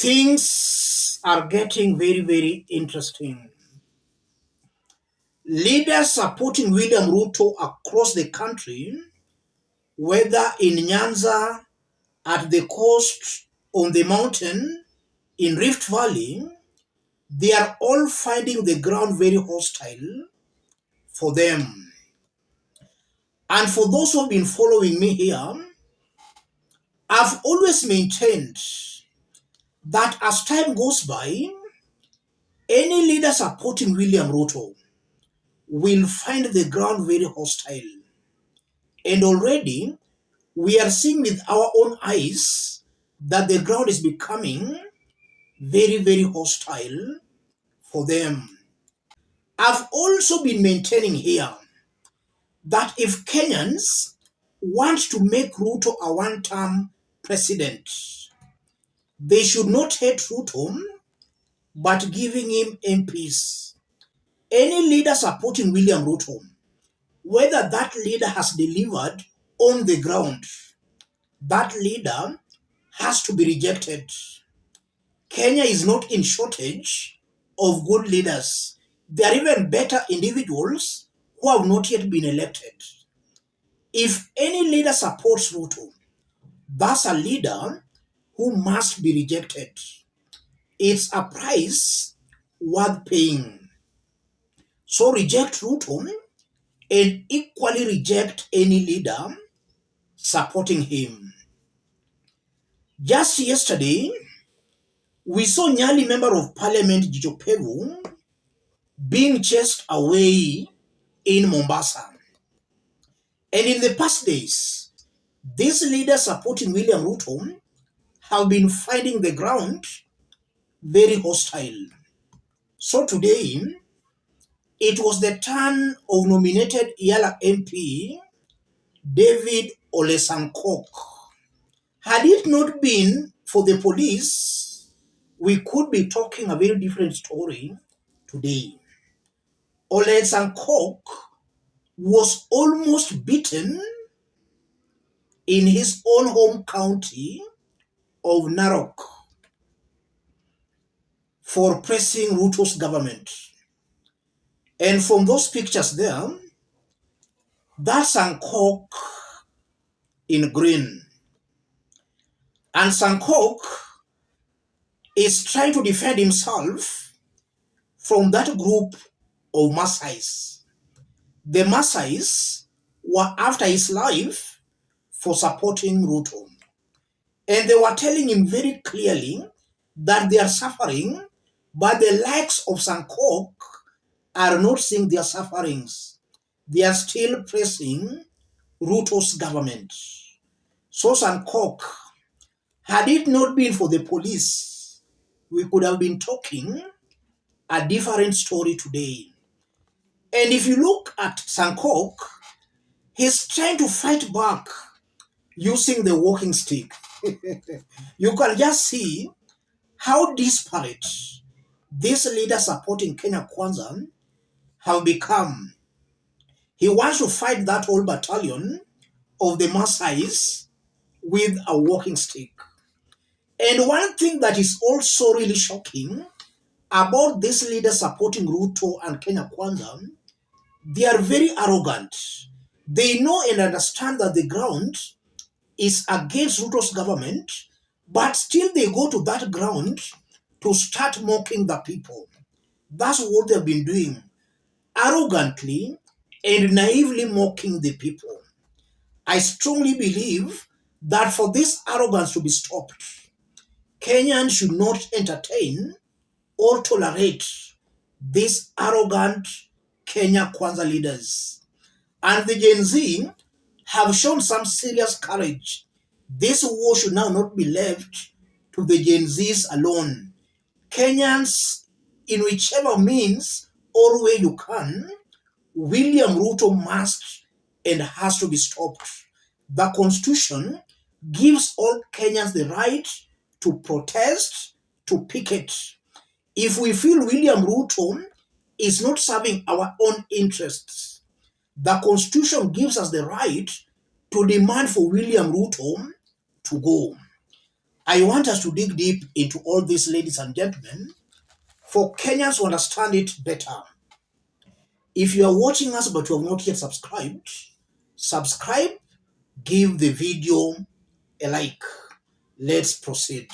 Things are getting very, very interesting. Leaders supporting William Ruto across the country, whether in Nyanza, at the coast, on the mountain, in Rift Valley, they are all finding the ground very hostile for them. And for those who have been following me here, I've always maintained that as time goes by, any leader supporting William Ruto will find the ground very hostile. And already we are seeing with our own eyes that the ground is becoming very, very hostile for them. I've also been maintaining here that if Kenyans want to make Ruto a one-term president, they should not hate Ruto, but giving him MPs. Any leader supporting William Ruto, whether that leader has delivered on the ground, that leader has to be rejected. Kenya is not in shortage of good leaders. There are even better individuals who have not yet been elected. If any leader supports Ruto, that's a leader who must be rejected. It's a price worth paying. So reject Ruto and equally reject any leader supporting him. Just yesterday, we saw Nyali Member of Parliament Jijopevu being chased away in Mombasa. And in the past days, these leaders supporting William Ruto have been finding the ground very hostile. So today, it was the turn of nominated Yala MP David Ole Sankok. Had it not been for the police, we could be talking a very different story today. Ole Sankok was almost beaten in his own home county of Narok for pressing Ruto's government. And from those pictures there, that's Sankok in green. And Sankok is trying to defend himself from that group of Maasais. The Maasais were after his life for supporting Ruto. And they were telling him very clearly that they are suffering, but the likes of Sankok are not seeing their sufferings. They are still pressing Ruto's government. So Sankok, had it not been for the police, we could have been talking a different story today. And if you look at Sankok, he's trying to fight back using the walking stick. You can just see how disparate these leaders supporting Kenya Kwanza have become. He wants to fight that whole battalion of the Maasais with a walking stick. And one thing that is also really shocking about these leaders supporting Ruto and Kenya Kwanza, they are very arrogant. They know and understand that the ground is against Ruto's government, but still they go to that ground to start mocking the people. That's what they've been doing, arrogantly and naively mocking the people. I strongly believe that for this arrogance to be stopped, Kenyans should not entertain or tolerate these arrogant Kenya Kwanza leaders. And the Gen Z have shown some serious courage. This war should now not be left to the Gen Zs alone. Kenyans, in whichever means or way you can, William Ruto must and has to be stopped. The Constitution gives all Kenyans the right to protest, to picket. If we feel William Ruto is not serving our own interests, the Constitution gives us the right to demand for William Ruto to go. I want us to dig deep into all this, ladies and gentlemen, for Kenyans to understand it better. If you are watching us but you have not yet subscribed, subscribe, give the video a like. Let's proceed.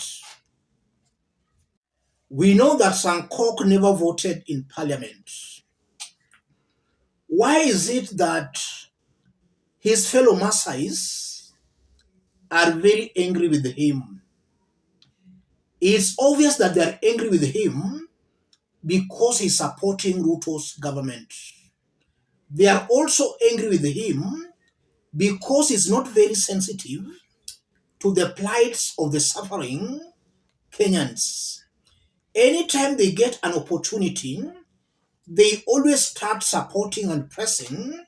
We know that Sankok never voted in parliament. Why is it that his fellow Maasais are very angry with him? It's obvious that they are angry with him because he's supporting Ruto's government. They are also angry with him because he's not very sensitive to the plights of the suffering Kenyans. Anytime they get an opportunity, they always start supporting and pressing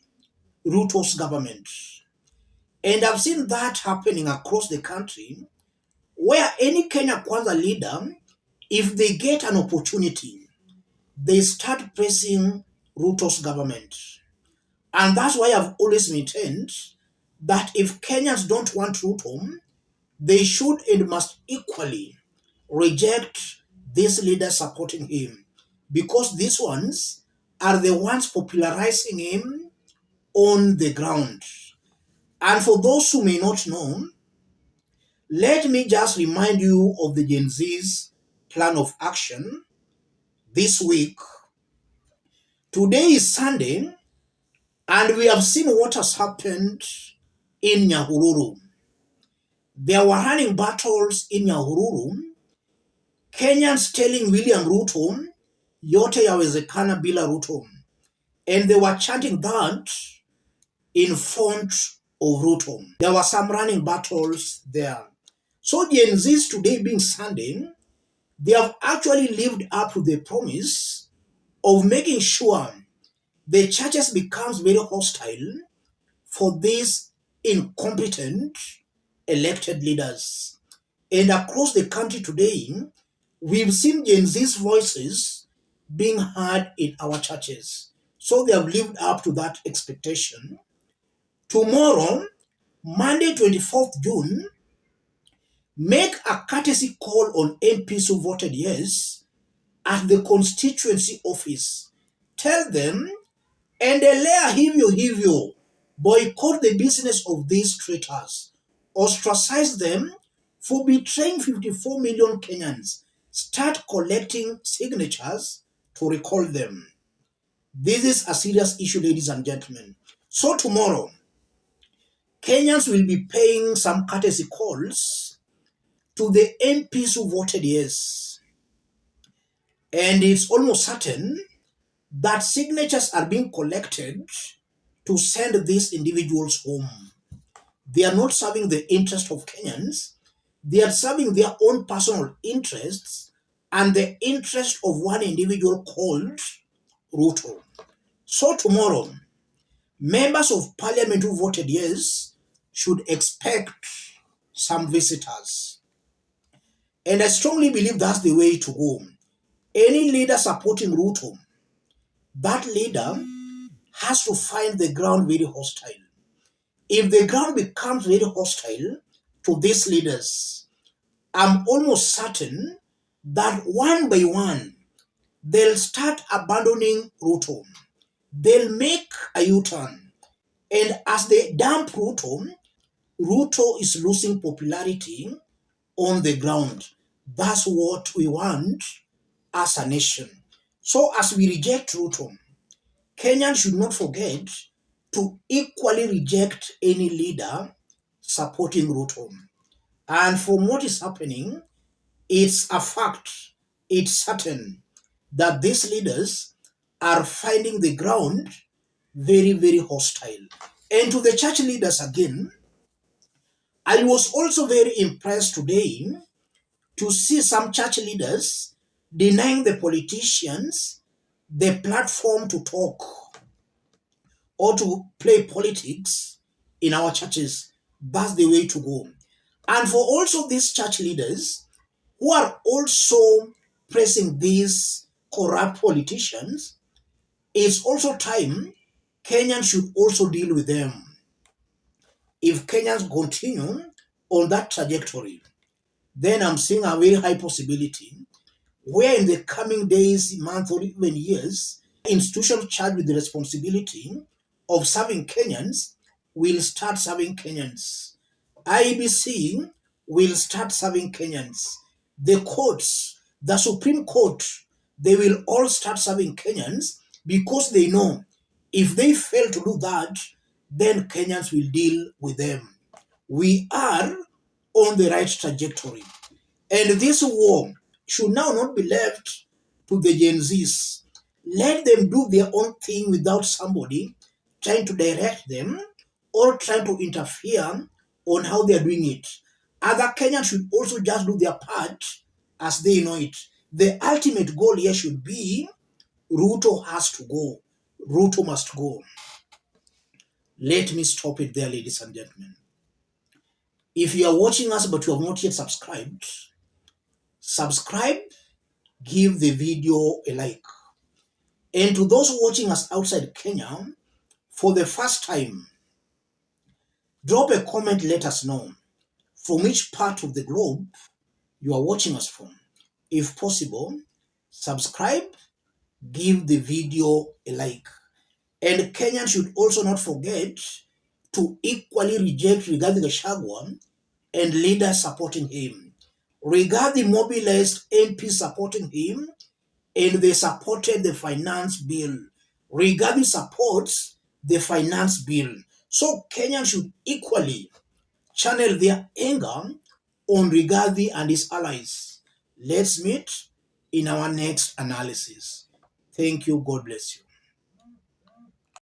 Ruto's government. And I've seen that happening across the country, where any Kenya Kwanza leader, if they get an opportunity, they start pressing Ruto's government. And that's why I've always maintained that if Kenyans don't want Ruto, they should and must equally reject these leaders supporting him, because these ones are the ones popularizing him on the ground. And for those who may not know, let me just remind you of the Gen Z's plan of action this week. Today is Sunday, and we have seen what has happened in Nyahururu. There were running battles in Nyahururu, Kenyans telling William Ruto, yote yawezekana bila Ruto. And they were chanting that in front of Ruto. There were some running battles there. So Gen Zs today being Sunday, they have actually lived up to the promise of making sure the churches becomes very hostile for these incompetent elected leaders. And across the country today, we've seen Gen Z's voices being heard in our churches. So they have lived up to that expectation. Tomorrow, Monday, 24th June, make a courtesy call on MPs who voted yes at the constituency office. Tell them, endelea hivyo hivyo, boycott the business of these traitors, ostracize them for betraying 54 million Kenyans, start collecting signatures to recall them. This is a serious issue, ladies and gentlemen. So tomorrow, Kenyans will be paying some courtesy calls to the MPs who voted yes. And it's almost certain that signatures are being collected to send these individuals home. They are not serving the interest of Kenyans. They are serving their own personal interests and the interest of one individual called Ruto. So tomorrow, members of parliament who voted yes should expect some visitors. And I strongly believe that's the way to go. Any leader supporting Ruto, that leader has to find the ground very hostile. If the ground becomes very hostile to these leaders, I'm almost certain that one by one, they'll start abandoning Ruto. They'll make a U-turn. And as they dump Ruto, Ruto is losing popularity on the ground. That's what we want as a nation. So as we reject Ruto, Kenyans should not forget to equally reject any leader supporting Ruto. And from what is happening, it's a fact, it's certain that these leaders are finding the ground very, very hostile. And to the church leaders again, I was also very impressed today to see some church leaders denying the politicians the platform to talk or to play politics in our churches. That's the way to go. And for also these church leaders who are also pressing these corrupt politicians, it's also time Kenyans should also deal with them. If Kenyans continue on that trajectory, then I'm seeing a very high possibility where in the coming days, months, or even years, institutions charged with the responsibility of serving Kenyans will start serving Kenyans. IEBC will start serving Kenyans. The courts, the Supreme Court, they will all start serving Kenyans because they know if they fail to do that, then Kenyans will deal with them. We are on the right trajectory. And this war should now not be left to the Gen Zs. Let them do their own thing without somebody trying to direct them or trying to interfere on how they are doing it. Other Kenyans should also just do their part as they know it. The ultimate goal here should be Ruto has to go. Ruto must go. Let me stop it there, ladies and gentlemen. If you are watching us but you have not yet subscribed, subscribe, give the video a like. And to those watching us outside Kenya, for the first time, drop a comment, let us know from which part of the globe you are watching us from. If possible, subscribe, give the video a like. And Kenyans should also not forget to equally reject Rigathi Gachagua and leaders supporting him. Rigathi mobilized MPs supporting him, and they supported the finance bill. Rigathi supports the finance bill. So Kenyans should equally channel their anger on Rigathi and his allies. Let's meet in our next analysis. Thank you. God bless you.